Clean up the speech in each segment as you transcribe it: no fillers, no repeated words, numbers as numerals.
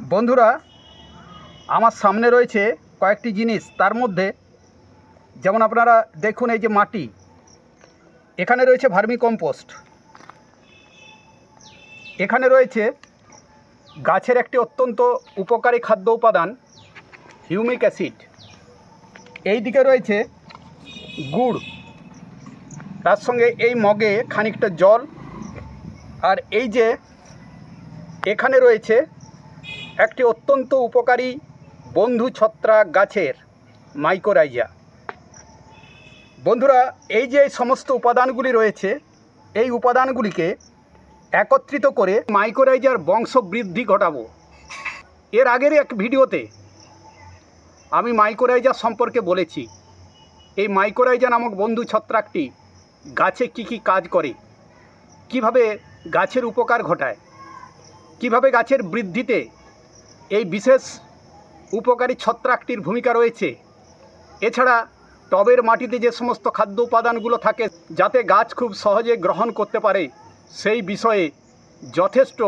বন্ধুরা, আমার সামনে রয়েছে কয়েকটি জিনিস। তার মধ্যে যেমন আপনারা দেখুন, এই যে মাটি, এখানে রয়েছে ভার্মি কম্পোস্ট, এখানে রয়েছে গাছের একটি অত্যন্ত উপকারী খাদ্য উপাদান হিউমিক অ্যাসিড, এই দিকে রয়েছে গুড়, তার সঙ্গে এই মগে খানিকটা জল, আর এই যে এখানে রয়েছে একটি অত্যন্ত উপকারী বন্ধু ছত্রাক গাছের মাইকোরাইজা। বন্ধুরা, এই যে সমস্ত উপাদানগুলি রয়েছে, এই উপাদানগুলিকে একত্রিত করে মাইকোরাইজার বংশবৃদ্ধি ঘটাবো। এর আগের এক ভিডিওতে আমি মাইকোরাইজা সম্পর্কে বলেছি। এই মাইকোরাইজা নামক বন্ধু ছত্রাকটি গাছে কি কি কাজ করে, কিভাবে গাছের উপকার ঘটায়, কিভাবে গাছের বৃদ্ধিতে এই বিশেষ উপকারী ছত্রাকটির ভূমিকা রয়েছে। এছাড়া টবের মাটিতে যে সমস্ত খাদ্য উপাদানগুলো থাকে যাতে গাছ খুব সহজে গ্রহণ করতে পারে, সেই বিষয়ে যথেষ্ট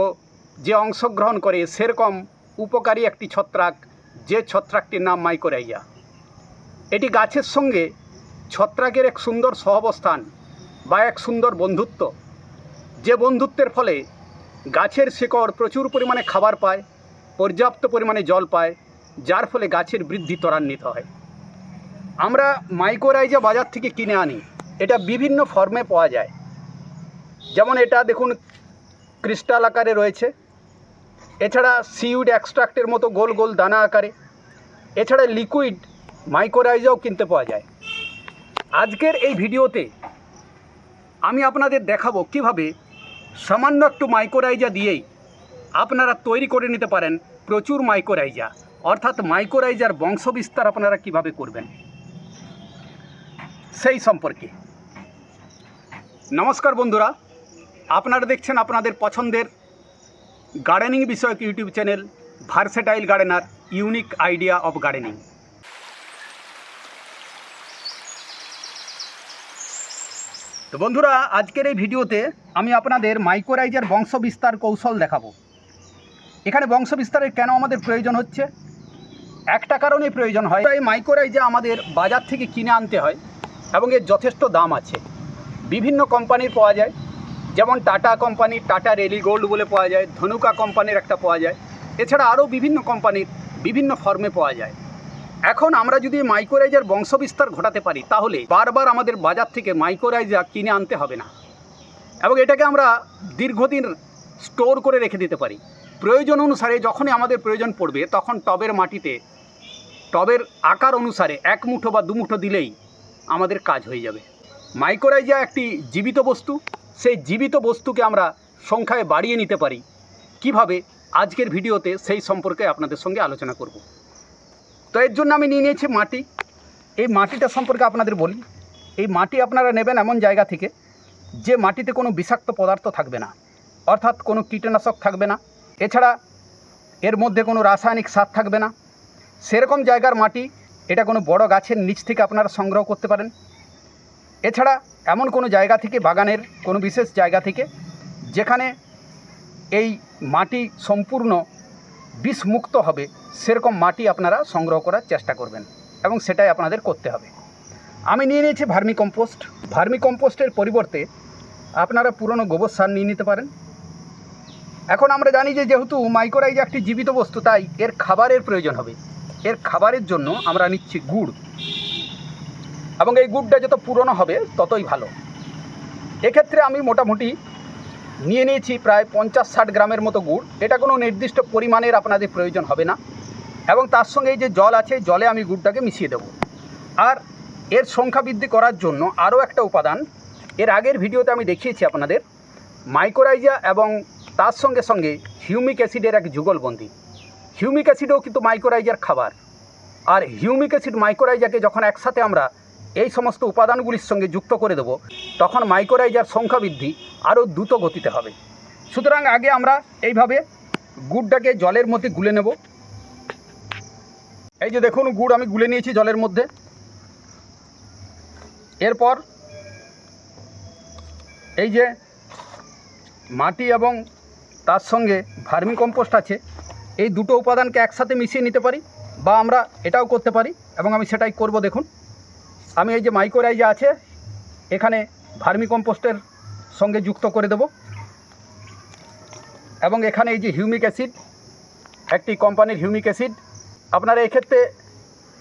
যে অংশগ্রহণ করে সেরকম উপকারী একটি ছত্রাক, যে ছত্রাকটির নাম মাইকোরাইজা। এটি গাছের সঙ্গে ছত্রাকের এক সুন্দর সহাবস্থান বা এক সুন্দর বন্ধুত্ব, যে বন্ধুত্বের ফলে গাছের শিকড় প্রচুর পরিমাণে খাবার পায়, পর্যাপ্ত পরিমাণে জল পায়, যার ফলে গাছের বৃদ্ধি ত্বরান্বিত হয়। আমরা মাইকোরাইজা বাজার থেকে কিনে আনি, এটা বিভিন্ন ফর্মে পাওয়া যায়। যেমন এটা দেখুন ক্রিস্টাল আকারে রয়েছে, এছাড়া সিউড এক্সট্রাক্টের মতো গোল গোল দানা আকারে, এছাড়া লিকুইড মাইকোরাইজাও কিনতে পাওয়া যায়। আজকের এই ভিডিওতে আমি আপনাদের দেখাবো কিভাবে সামান্য একটু মাইকোরাইজা দিয়েই আপনারা তৈরি করে নিতে পারেন প্রচুর মাইকোরাইজা, অর্থাৎ মাইকোরাইজার বংশবিস্তার আপনারা কিভাবে করবেন সেই সম্পর্কে। নমস্কার বন্ধুরা, আপনারা দেখছেন আপনাদের পছন্দের গার্ডেনিং বিষয়ক YouTube channel versatile gardener, unique idea of gardening. তো বন্ধুরা, আজকের এই ভিডিওতে আমি আপনাদের মাইকোরাইজার বংশবিস্তার কৌশল দেখাবো। এখানে বংশবিস্তারের কেন আমাদের প্রয়োজন হচ্ছে, একটা কারণে প্রয়োজন হয়। এই মাইকোরাইজা আমাদের বাজার থেকে কিনে আনতে হয় এবং এর যথেষ্ট দাম আছে। বিভিন্ন কোম্পানির পাওয়া যায়, যেমন টাটা কোম্পানির টাটা রেলি গোল্ড বলে পাওয়া যায়, ধনুকা কোম্পানির একটা পাওয়া যায়, এছাড়া আরও বিভিন্ন কোম্পানির বিভিন্ন ফর্মে পাওয়া যায়। এখন আমরা যদি মাইকোরাইজার বংশবিস্তার ঘটাতে পারি, তাহলে বারবার আমাদের বাজার থেকে মাইকোরাইজা কিনে আনতে হবে না এবং এটাকে আমরা দীর্ঘদিন স্টোর করে রেখে দিতে পারি। প্রয়োজন অনুসারে যখনই আমাদের প্রয়োজন পড়বে, তখন টবের মাটিতে টবের আকার অনুসারে 1 মুঠো বা 2 মুঠো দিলেই আমাদের কাজ হয়ে যাবে। মাইকোরাইজা একটি জীবিত বস্তু, সেই জীবিত বস্তুকে আমরা সংখ্যায় বাড়িয়ে নিতে পারি কিভাবে, আজকের ভিডিওতে সেই সম্পর্কে আপনাদের সঙ্গে আলোচনা করব। তো এর জন্য আমি নিয়ে নিয়েছি মাটি। এই মাটিটা সম্পর্কে আপনাদের বলি। এই মাটি আপনারা নেবেন এমন জায়গা থেকে যে মাটিতে কোনো বিষাক্ত পদার্থ থাকবে না, অর্থাৎ কোনো কীটনাশক থাকবে না, এছাড়া এর মধ্যে কোনো রাসায়নিক সার থাকবে না, সেরকম জায়গার মাটি। এটা কোনো বড় গাছের নিচ থেকে আপনারা সংগ্রহ করতে পারেন। এছাড়া এমন কোনো জায়গা থেকে, বাগানের কোনো বিশেষ জায়গা থেকে যেখানে এই মাটি সম্পূর্ণ বিষমুক্ত হবে, সেরকম মাটি আপনারা সংগ্রহ করার চেষ্টা করবেন এবং সেটাই আপনাদের করতে হবে। আমি নিয়ে নিয়েছি ভার্মি কম্পোস্ট। ভার্মি কম্পোস্টের পরিবর্তে আপনারা পুরনো গোবর সার নিয়ে নিতে পারেন। এখন আমরা জানি যে যেহেতু মাইকোরাইজা একটি জীবিত বস্তু, তাই এর খাবারের প্রয়োজন হবে। এর খাবারের জন্য আমরা নিচ্ছি গুড়, এবং এই গুড়টা যত পুরনো হবে ততই ভালো। এক্ষেত্রে আমি মোটামুটি নিয়ে নিয়েছি প্রায় 50-60 গ্রামের মতো গুড়। এটা কোনো নির্দিষ্ট পরিমাণের আপনাদের প্রয়োজন হবে না, এবং তার সঙ্গে এই যে জল আছে, জলে আমি গুড়টাকে মিশিয়ে দেব। আর এর সংখ্যা বৃদ্ধি করার জন্য আরও একটা উপাদান, এর আগের ভিডিওতে আমি দেখিয়েছি আপনাদের, মাইকোরাইজা এবং তার সঙ্গে সঙ্গে হিউমিক অ্যাসিডের এক যুগলবন্দি। হিউমিক অ্যাসিডও কিন্তু মাইকোরাইজার খাবার, আর হিউমিক অ্যাসিড মাইকোরাইজাকে যখন একসাথে আমরা এই সমস্ত উপাদানগুলির সঙ্গে যুক্ত করে দেব, তখন মাইকোরাইজার সংখ্যা বৃদ্ধি আরও দ্রুত গতিতে হবে। সুতরাং আগে আমরা এইভাবে গুড়টাকে জলের মধ্যে গুলে নেব। এই যে দেখুন, গুড় আমি গুলে নিয়েছি জলের মধ্যে। এরপর এই যে মাটি এবং তার সঙ্গে ভার্মি কম্পোস্ট আছে, এই দুটো উপাদানকে একসাথে মিশিয়ে নিতে পারি, বা আমরা এটাও করতে পারি, এবং আমি সেটাই করব। দেখুন, আমি এই যে মাইকোরাইজা আছে এখানে ভার্মি কম্পোস্টের সঙ্গে যুক্ত করে দেব, এবং এখানে এই যে হিউমিক অ্যাসিড, একটি কোম্পানির হিউমিক অ্যাসিড, আপনারা এক্ষেত্রে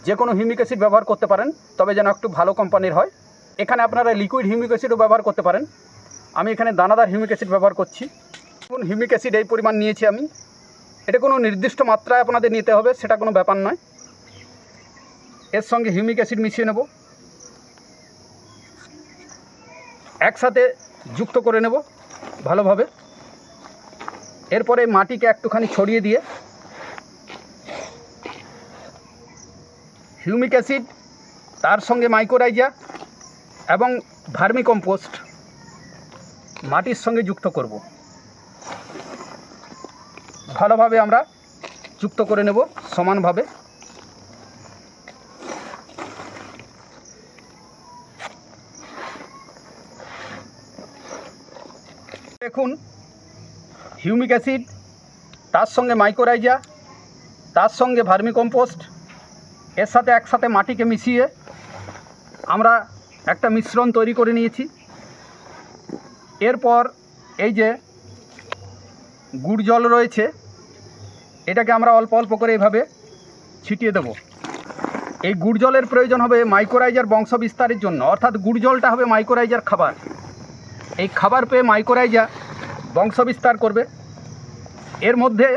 যে কোনো হিউমিক অ্যাসিড ব্যবহার করতে পারেন, তবে যেন একটু ভালো কোম্পানির হয়। এখানে আপনারা লিকুইড হিউমিক অ্যাসিডও ব্যবহার করতে পারেন। আমি এখানে দানাদার হিউমিক অ্যাসিড ব্যবহার করছি। হিউমিক অ্যাসিড এই পরিমাণ নিয়েছি আমি। এটা কোনো নির্দিষ্ট মাত্রায় আপনাদের নিতে হবে, সেটা কোনো ব্যাপার নয়। এর সঙ্গে হিউমিক অ্যাসিড মিশিয়ে নেব, একসাথে যুক্ত করে নেব ভালোভাবে। এরপরে মাটিকে একটুখানি ছড়িয়ে দিয়ে হিউমিক অ্যাসিড, তার সঙ্গে মাইকোরাইজা এবং ভার্মি কম্পোস্ট মাটির সঙ্গে যুক্ত করব। ভালোভাবে আমরা যুক্ত করে নেব সমানভাবে। দেখুন, হিউমিক অ্যাসিড, তার সঙ্গে মাইকোরাইজা, তার সঙ্গে ভার্মি কম্পোস্ট, এর সাথে একসাথে মাটিকে মিশিয়ে আমরা একটা মিশ্রণ তৈরি করে নিয়েছি। এরপর এই যে গুড় জল রয়েছে, এটাকে আমরা অল্প অল্প করে এভাবে ছিটিয়ে দেব। এই গুড় জলের প্রয়োজন হবে মাইকোরাইজার বংশ বিস্তারের জন্য, অর্থাৎ গুড় জলটা হবে মাইকোরাইজার খাবার। এই খাবার পেয়ে মাইকোরাইজা বংশ বিস্তার করবে। এর মধ্যে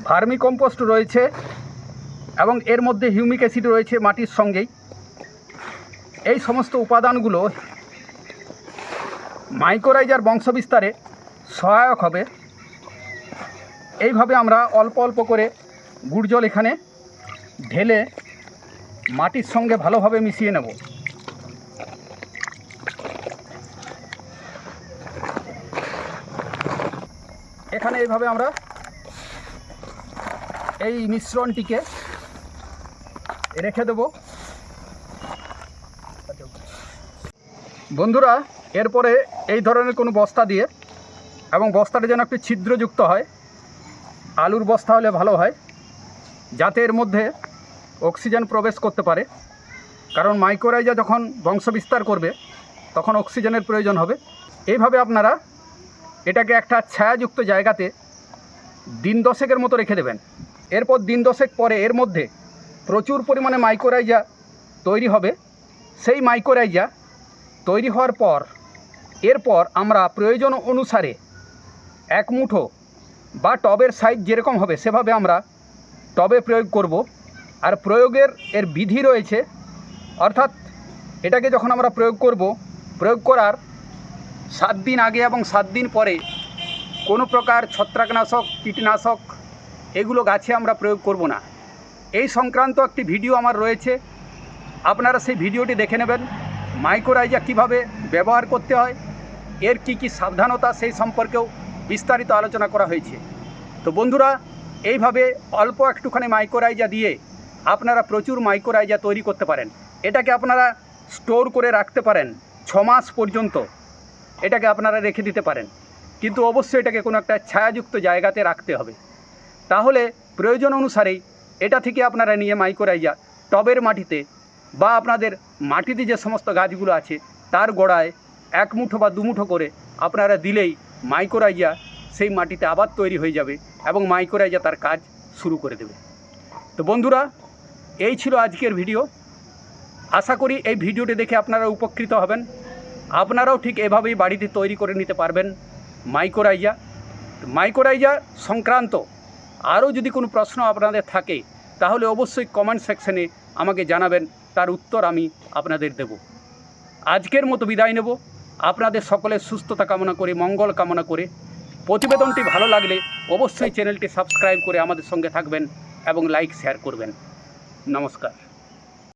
ভার্মি কম্পোস্ট রয়েছে এবং এর মধ্যে হিউমিক অ্যাসিড রয়েছে মাটির সঙ্গেই। এই সমস্ত উপাদানগুলো মাইকোরাইজার বংশ বিস্তারে সহায়ক হবে। এইভাবে আমরা অল্প অল্প করে গুড় জল এখানে ঢেলে মাটির সঙ্গে ভালোভাবে মিশিয়ে নেব। এখানে এইভাবে আমরা এই মিশ্রণটিকে রেখে দেব। বন্ধুরা, এরপরে এই ধরনের কোনো বস্তা দিয়ে, এবং বস্তাটা যেন একটু ছিদ্রযুক্ত হয়, আলুর বস্তা হলে ভালো হয়, যাতে এর মধ্যে অক্সিজেন প্রবেশ করতে পারে। কারণ মাইকোরাইজা যখন বংশ বিস্তার করবে তখন অক্সিজেনের প্রয়োজন হবে। এইভাবে আপনারা এটাকে একটা ছায়াযুক্ত জায়গাতে দিন দশেকের মতো রেখে দেবেন। এরপর দিন দশেক পরে এর মধ্যে প্রচুর পরিমাণে মাইকোরাইজা তৈরি হবে। সেই মাইকোরাইজা তৈরি হওয়ার পর এরপর আমরা প্রয়োজন অনুসারে এক মুঠো বা টবের সাইজ যেরকম হবে সেভাবে আমরা টবে প্রয়োগ করব। আর প্রয়োগের এর বিধি রয়েছে, অর্থাৎ এটাকে যখন আমরা প্রয়োগ করব, প্রয়োগ করার 7 দিন আগে এবং 7 দিন পরে কোনো প্রকার ছত্রাকনাশক, কীটনাশক এগুলো গাছে আমরা প্রয়োগ করব না। এই সংক্রান্ত একটি ভিডিও আমার রয়েছে, আপনারা সেই ভিডিওটি দেখে নেবেন। মাইকোরাইজা কীভাবে ব্যবহার করতে হয়, এর কি কি সাবধানতা, সেই সম্পর্কেও বিস্তারিত আলোচনা করা হয়েছে। তো বন্ধুরা, এইভাবে অল্প একটুখানি মাইকোরাইজা দিয়ে আপনারা প্রচুর মাইকোরাইজা তৈরি করতে পারেন। এটাকে আপনারা স্টোর করে রাখতে পারেন 6 মাস পর্যন্ত, এটাকে আপনারা রেখে দিতে পারেন। কিন্তু অবশ্যই এটাকে কোনো একটা ছায়াযুক্ত জায়গাতে রাখতে হবে। তাহলে প্রয়োজন অনুসারেই এটা থেকে আপনারা নিয়ে মাইকোরাইজা টবের মাটিতে বা আপনাদের মাটিতে যে সমস্ত গাছগুলো আছে তার গোড়ায় 1 মুঠো বা 2 মুঠো করে আপনারা দিলেই মাইকোরাইজা সেই মাটিতে আবার তৈরি হয়ে যাবে এবং মাইকোরাইজা তার কাজ শুরু করে দেবে। তো বন্ধুরা, এই ছিল আজকের ভিডিও। আশা করি এই ভিডিওটি দেখে আপনারা উপকৃত হবেন। আপনারাও ঠিক এভাবেই বাড়িতে তৈরি করে নিতে পারবেন মাইকোরাইজা। মাইকোরাইজা সংক্রান্ত আরও যদি কোনো প্রশ্ন আপনাদের থাকে তাহলে অবশ্যই কমেন্ট সেকশনে আমাকে জানাবেন, তার উত্তর আমি আপনাদের দেব। আজকের মতো বিদায় নেব, আপনাদের সকলের সুস্থতা কামনা করে, মঙ্গল কামনা করে। প্রতিবেদনটি ভালো লাগলে অবশ্যই চ্যানেলটি সাবস্ক্রাইব করে আমাদের সঙ্গে থাকবেন এবং লাইক শেয়ার করবেন। নমস্কার।